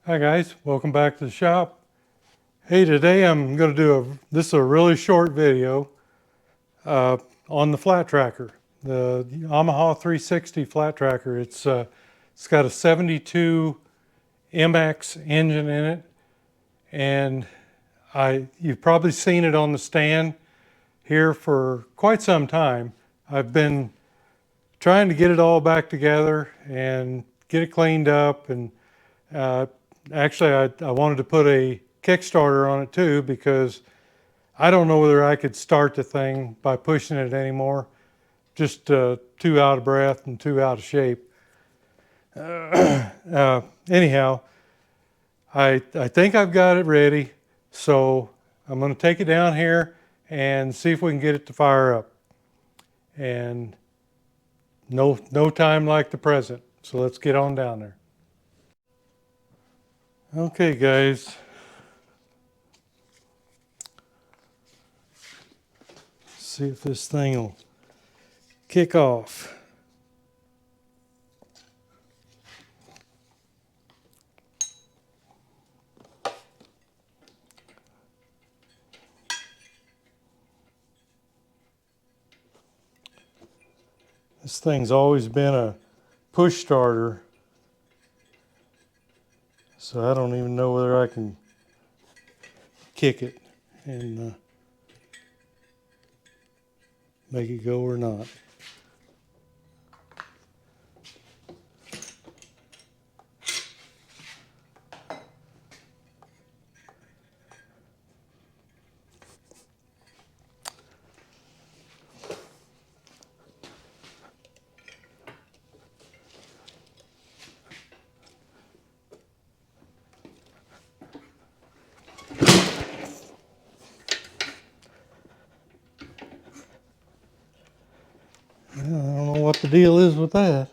Hi guys, welcome back to the shop. Hey, today I'm going to do this is a really short video on the flat tracker, the Yamaha 360 flat tracker. It's got a 72 MX engine in it, and you've probably seen it on the stand here for quite some time. I've been trying to get it all back together and get it cleaned up, and actually, I wanted to put a Kickstarter on it too, because I don't know whether I could start the thing by pushing it anymore. Just too out of breath and too out of shape. Anyhow, I think I've got it ready, so I'm going to take it down here and see if we can get it to fire up. And no time like the present, so let's get on down there. Okay guys, see if this thing will kick off. This thing's always been a push starter, so I don't even know whether I can kick it and make it go or not. I don't know what the deal is with that.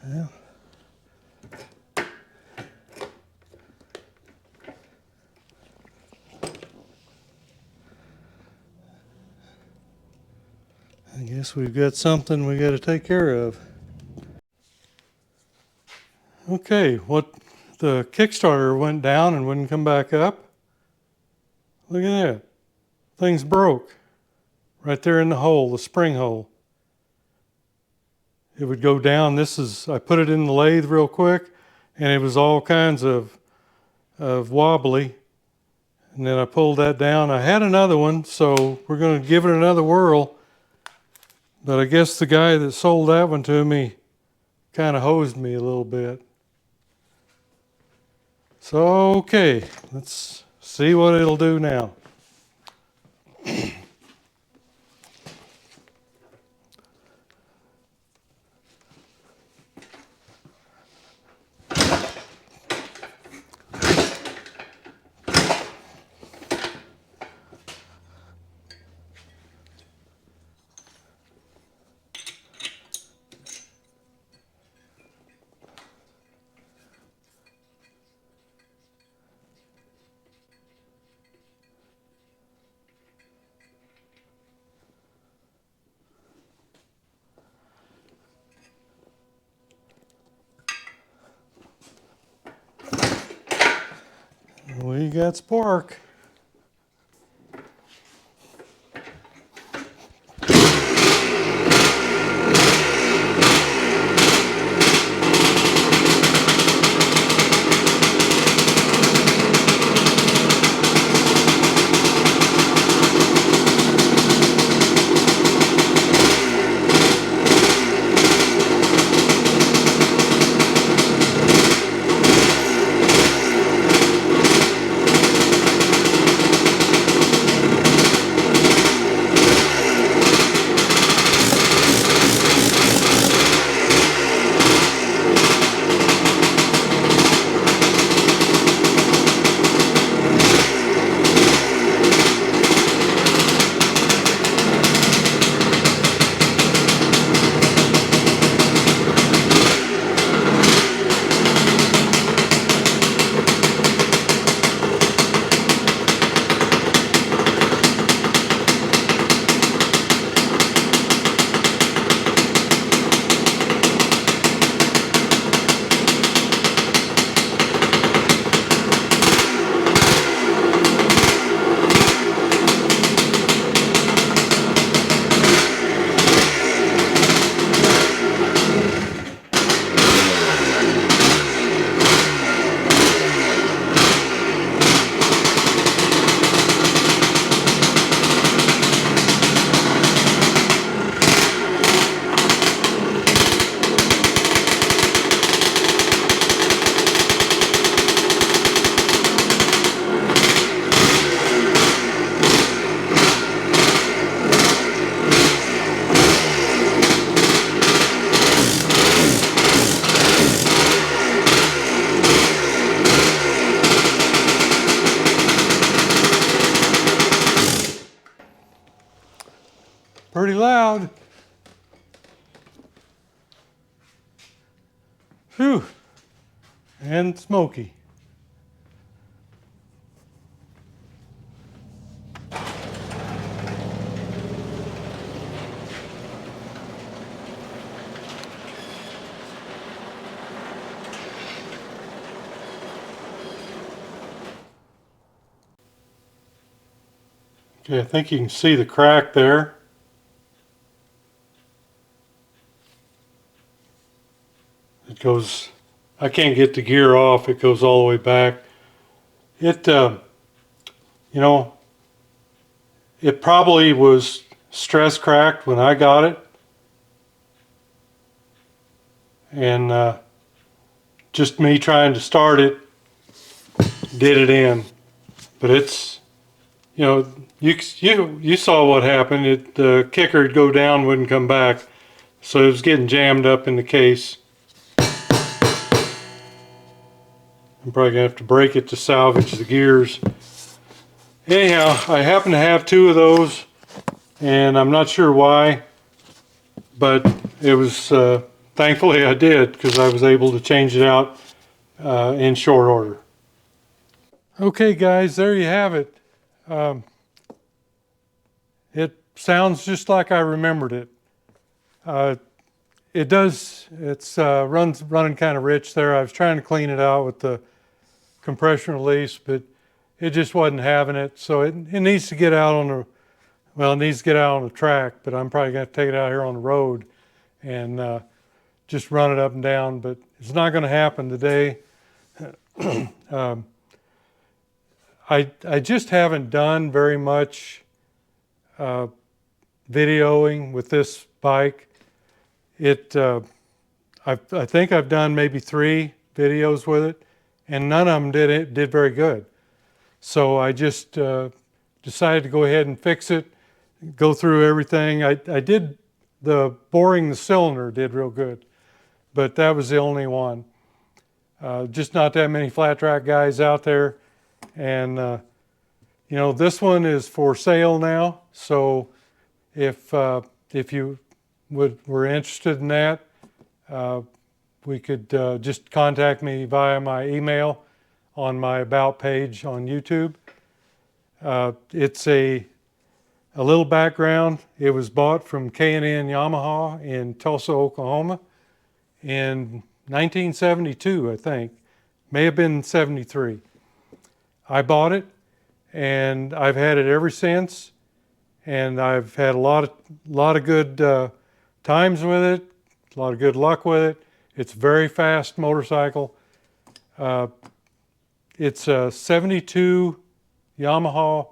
Well, I guess we've got something we got to take care of. Okay, the Kickstarter went down and wouldn't come back up. Look at that. Thing's broke. Right there in the hole, the spring hole. It would go down. I put it in the lathe real quick, and it was all kinds of wobbly. And then I pulled that down. I had another one, so we're going to give it another whirl. But I guess the guy that sold that one to me kind of hosed me a little bit. So, okay, let's see what it'll do now. We got spark. Pretty loud. Whew. And smoky. Okay, I think you can see the crack there. It goes, I can't get the gear off, it goes all the way back. It, you know, it probably was stress cracked when I got it. And just me trying to start it did it in. But it's, you know, you saw what happened. The kicker would go down, wouldn't come back. So it was getting jammed up in the case. I'm probably gonna have to break it to salvage the gears. Anyhow, I happen to have two of those, and I'm not sure why, but it was, thankfully I did, because I was able to change it out in short order. Okay guys, there you have it. It sounds just like I remembered it. It does, it's running kind of rich there. I was trying to clean it out with the compression release, but it just wasn't having it. So it needs to get out on the, well, it needs to get out on the track, but I'm probably going to take it out here on the road and just run it up and down, but it's not going to happen today. I just haven't done very much videoing with this bike. I think I've done maybe 3 videos with it, and none of them did very good. So I just decided to go ahead and fix it, go through everything. I did boring the cylinder did real good, but that was the only one. Just not that many flat track guys out there. And you know, this one is for sale now. So if you were interested in that, we could just contact me via my email on my About page on YouTube. It's a little background. It was bought from K N Yamaha in Tulsa, Oklahoma in 1972, I think. May have been 73. I bought it, and I've had it ever since, and I've had a lot of good times with it, a lot of good luck with it. It's a very fast motorcycle. It's a 72 Yamaha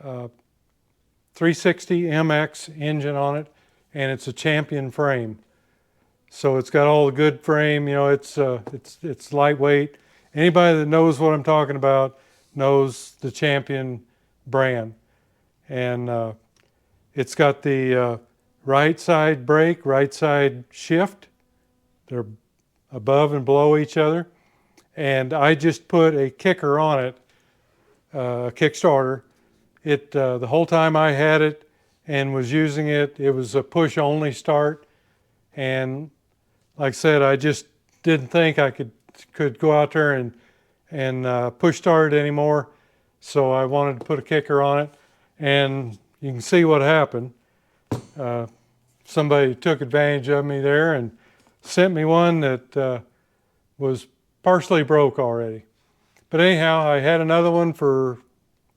360 MX engine on it, and it's a Champion frame. So it's got all the good frame. You know, it's lightweight. Anybody that knows what I'm talking about knows the Champion brand. And it's got the right side brake, right side shift. They're above and below each other. And I just put a kicker on it, a Kickstarter. The whole time I had it and was using it, it was a push only start. And like I said, I just didn't think I could go out there and push start it anymore. So I wanted to put a kicker on it, and you can see what happened. Somebody took advantage of me there and sent me one that was partially broke already. But anyhow, I had another one for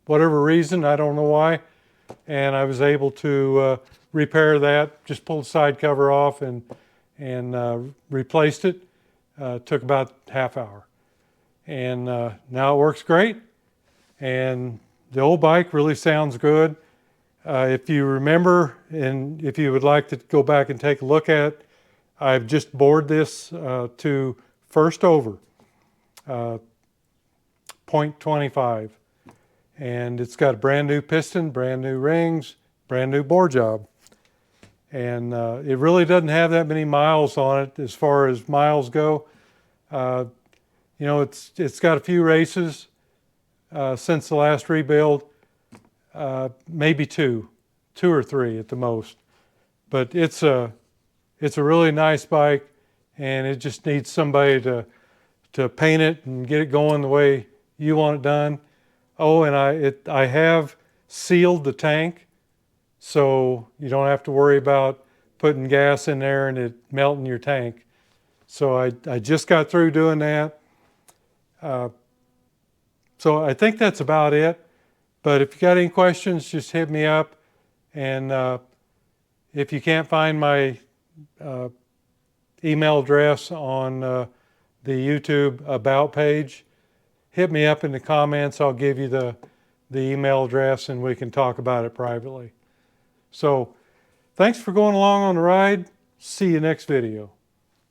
whatever reason, I don't know why, and I was able to repair that. Just pulled the side cover off and replaced it. Took about half hour. And now it works great. And the old bike really sounds good. If you remember, and if you would like to go back and take a look at it, I've just bored this to first over, 0.25. And it's got a brand new piston, brand new rings, brand new bore job. And it really doesn't have that many miles on it as far as miles go. You know, it's got a few races since the last rebuild, maybe 2. 2 or 3 at the most. But it's a really nice bike, and it just needs somebody to paint it and get it going the way you want it done. Oh, and I have sealed the tank, so you don't have to worry about putting gas in there and it melting your tank. So I just got through doing that. So I think that's about it. But if you got any questions, just hit me up. And if you can't find my email address on the YouTube About page, hit me up in the comments. I'll give you the email address and we can talk about it privately. So thanks for going along on the ride. See you next video.